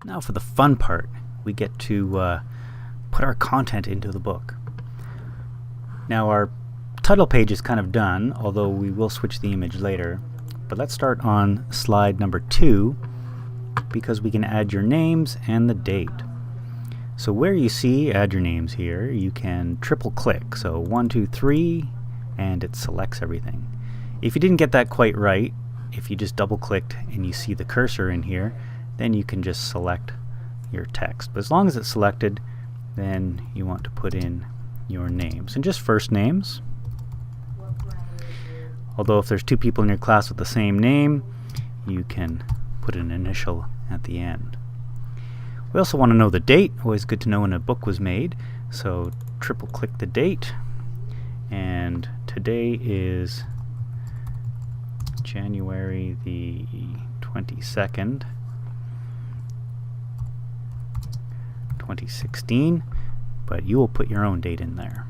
Now for the fun part, we get to put our content into the book. Now our title page is kind of done, although we will switch the image later. But let's start on slide number 2, because we can add your names and the date. So where you see add your names here, you can triple click. So 1, 2, 3, and it selects everything. If you didn't get that quite right, if you just double clicked and you see the cursor in here, then you can just select your text. But as long as it's selected, then you want to put in your names, and just first names. Although if there's 2 people in your class with the same name, you can put an initial at the end. We also want to know the date. Always good to know when a book was made. So triple click the date, and today is January the 22nd, 2016, but you will put your own date in there.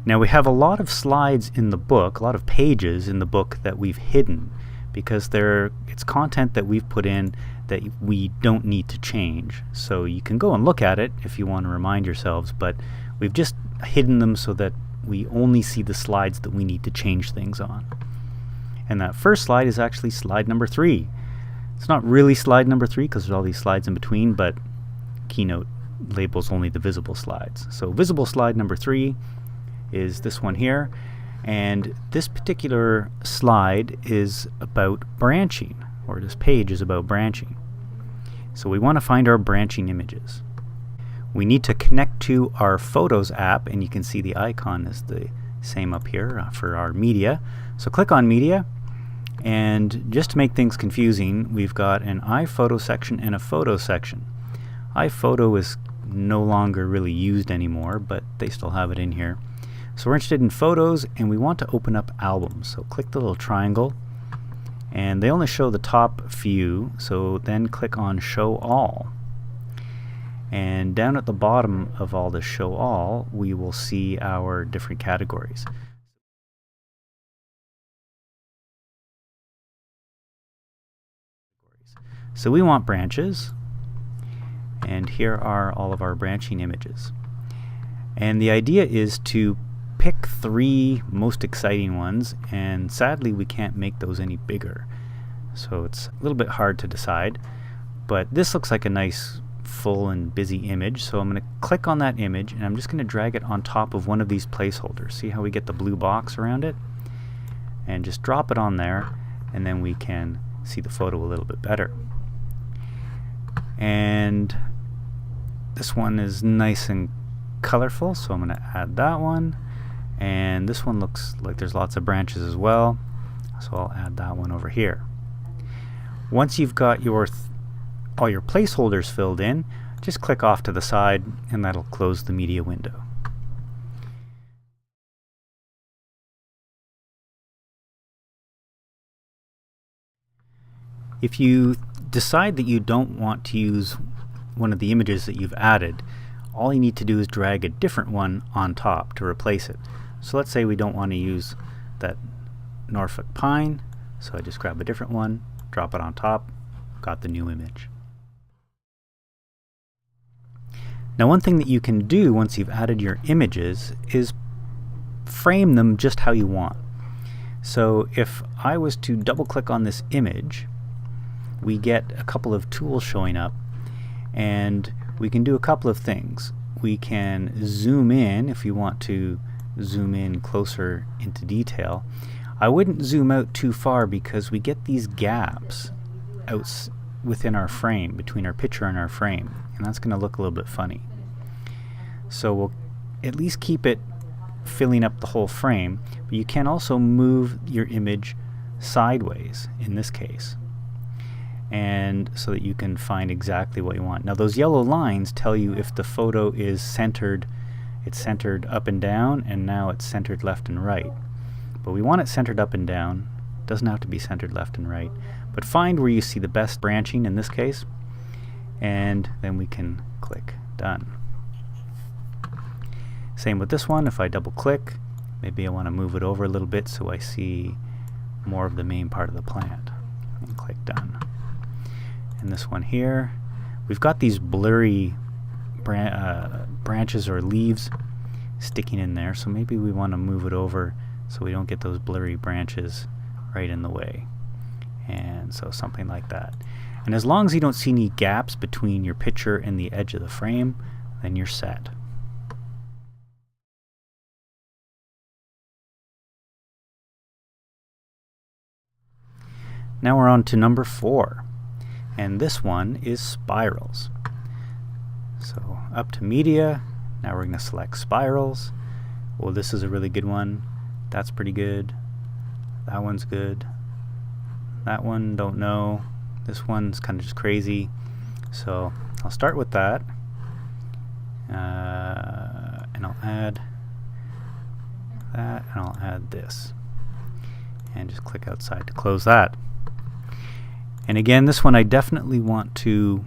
Now we have a lot of slides in the book, a lot of pages in the book that we've hidden because it's content that we've put in that we don't need to change. So you can go and look at it if you want to remind yourselves, but we've just hidden them so that we only see the slides that we need to change things on. And that first slide is actually slide number 3. It's not really slide number 3 because there's all these slides in between, but Keynote labels only the visible slides. So visible slide number 3 is this one here, and this particular slide is about branching, or this page is about branching. So we want to find our branching images. We need to connect to our Photos app, and you can see the icon is the same up here for our media. So click on media, and just to make things confusing, we've got an iPhoto section and a photo section. iPhoto is no longer really used anymore, but they still have it in here. So we're interested in photos, and we want to open up albums. So click the little triangle, and they only show the top few, so then click on show all. And down at the bottom of all the show all, we will see our different categories. So we want branches, and here are all of our branching images. And the idea is to pick 3 most exciting ones, and sadly we can't make those any bigger. So it's a little bit hard to decide, but this looks like a nice full and busy image, so I'm going to click on that image and I'm just going to drag it on top of one of these placeholders. See how we get the blue box around it? And just drop it on there, and then we can see the photo a little bit better. And this one is nice and colorful, so I'm going to add that one. And this one looks like there's lots of branches as well, so I'll add that one over here. Once you've got all your placeholders filled in, just click off to the side, and that'll close the media window. If you decide that you don't want to use one of the images that you've added, all you need to do is drag a different one on top to replace it. So let's say we don't want to use that Norfolk pine, so I just grab a different one, drop it on top, got the new image. Now one thing that you can do once you've added your images is frame them just how you want. So if I was to double click on this image, we get a couple of tools showing up, and we can do a couple of things. We can zoom in if you want to zoom in closer into detail. I wouldn't zoom out too far because we get these gaps out within our frame, between our picture and our frame, and that's going to look a little bit funny. So we'll at least keep it filling up the whole frame, but you can also move your image sideways in this case, and so that you can find exactly what you want. Now those yellow lines tell you if the photo is centered. It's centered up and down, and now it's centered left and right. But we want it centered up and down. It doesn't have to be centered left and right, but find where you see the best branching in this case, and then we can click done. Same with this one. If I double click, Maybe I want to move it over a little bit so I see more of the main part of the plant. And click done. And this one here, we've got these blurry branches or leaves sticking in there, so maybe we want to move it over so we don't get those blurry branches right in the way. And so something like that. And as long as you don't see any gaps between your picture and the edge of the frame, then you're set. Now we're on to number 4, and this one is spirals. So up to media, now we're going to select spirals. Well, this is a really good one. That's pretty good. That one's good. That one, don't know. This one's kind of just crazy. So I'll start with that. And I'll add that, and I'll add this. And just click outside to close that. And again, this one I definitely want to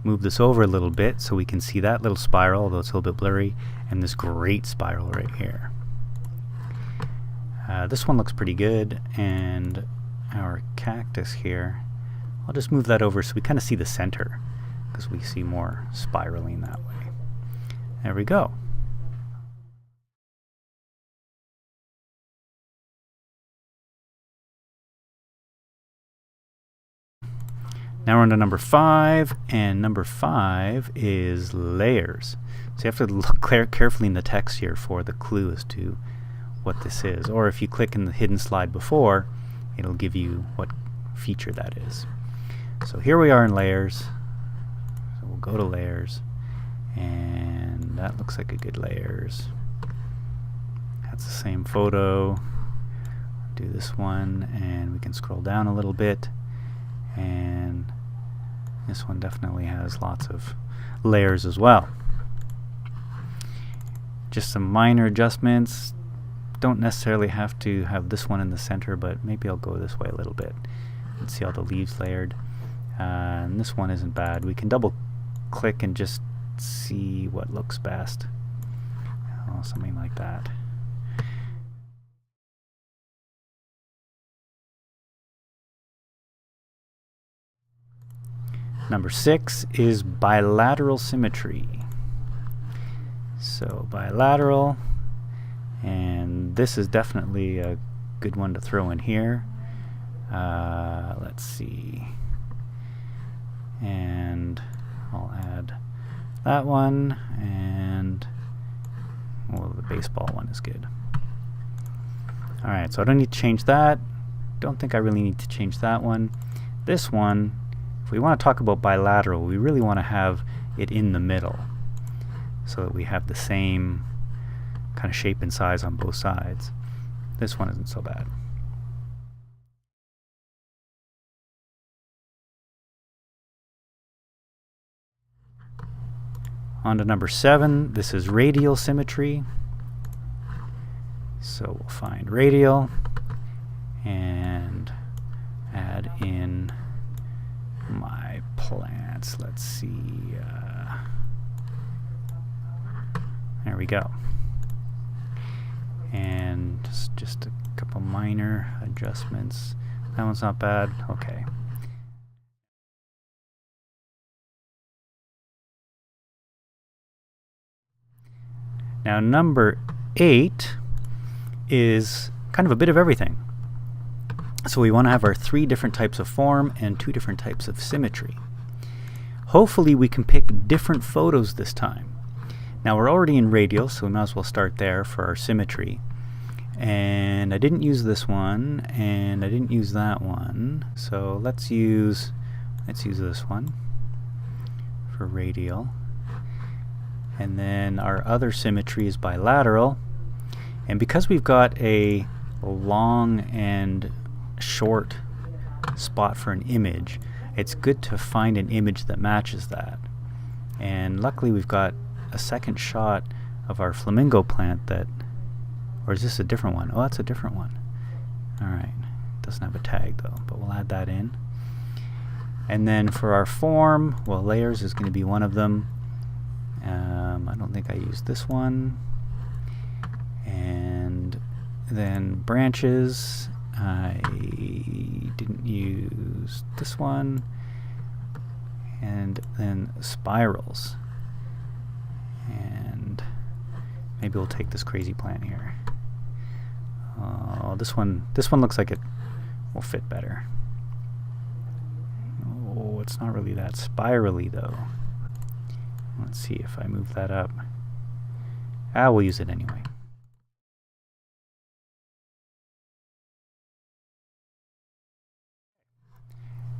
move this over a little bit so we can see that little spiral, although it's a little bit blurry, and this great spiral right here. This one looks pretty good, and our cactus here, I'll just move that over so we kind of see the center, because we see more spiraling that way. There we go. Now we're on to number 5, and number 5 is layers. So you have to look carefully in the text here for the clue as to what this is. Or if you click in the hidden slide before, it'll give you what feature that is. So here we are in layers. So we'll go to layers, and that looks like a good layers. That's the same photo. Do this one, and we can scroll down a little bit. And this one definitely has lots of layers as well. Just some minor adjustments. Don't necessarily have to have this one in the center, but maybe I'll go this way a little bit and see all the leaves layered. And this one isn't bad. We can double click and just see what looks best. Oh, something like that. Number 6 is bilateral symmetry. So bilateral, and this is definitely a good one to throw in here. Let's see, and I'll add that one, and well, the baseball one is good. Alright, so I don't need to change that. Don't think I really need to change that one. This one, if we want to talk about bilateral, we really want to have it in the middle so that we have the same kind of shape and size on both sides. This one isn't so bad. On to number 7. This is radial symmetry. So we'll find radial and add in my plants. Let's see. There we go. And just a couple minor adjustments. That one's not bad. Okay. Now number 8 is kind of a bit of everything. So we want to have our 3 different types of form and 2 different types of symmetry. Hopefully we can pick different photos this time. Now we're already in radial, so we might as well start there for our symmetry. And I didn't use this one, and I didn't use that one. So let's use this one for radial. And then our other symmetry is bilateral. And because we've got a long and short spot for an image, it's good to find an image that matches that. And luckily we've got a second shot of our flamingo plant that, or is this a different one? Oh, that's a different one. Alright, doesn't have a tag though, but we'll add that in. And then for our form, well, layers is going to be one of them. I don't think I used this one. And Then branches, I didn't use this one. And then spirals. And maybe we'll take this crazy plant here. This one looks like it will fit better. Oh, it's not really that spirally though. Let's see if I move that up. We'll use it anyway.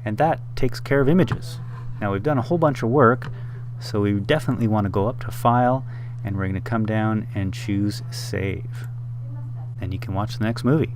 And that takes care of images. Now we've done a whole bunch of work, so we definitely want to go up to File, and we're going to come down and choose Save. And you can watch the next movie.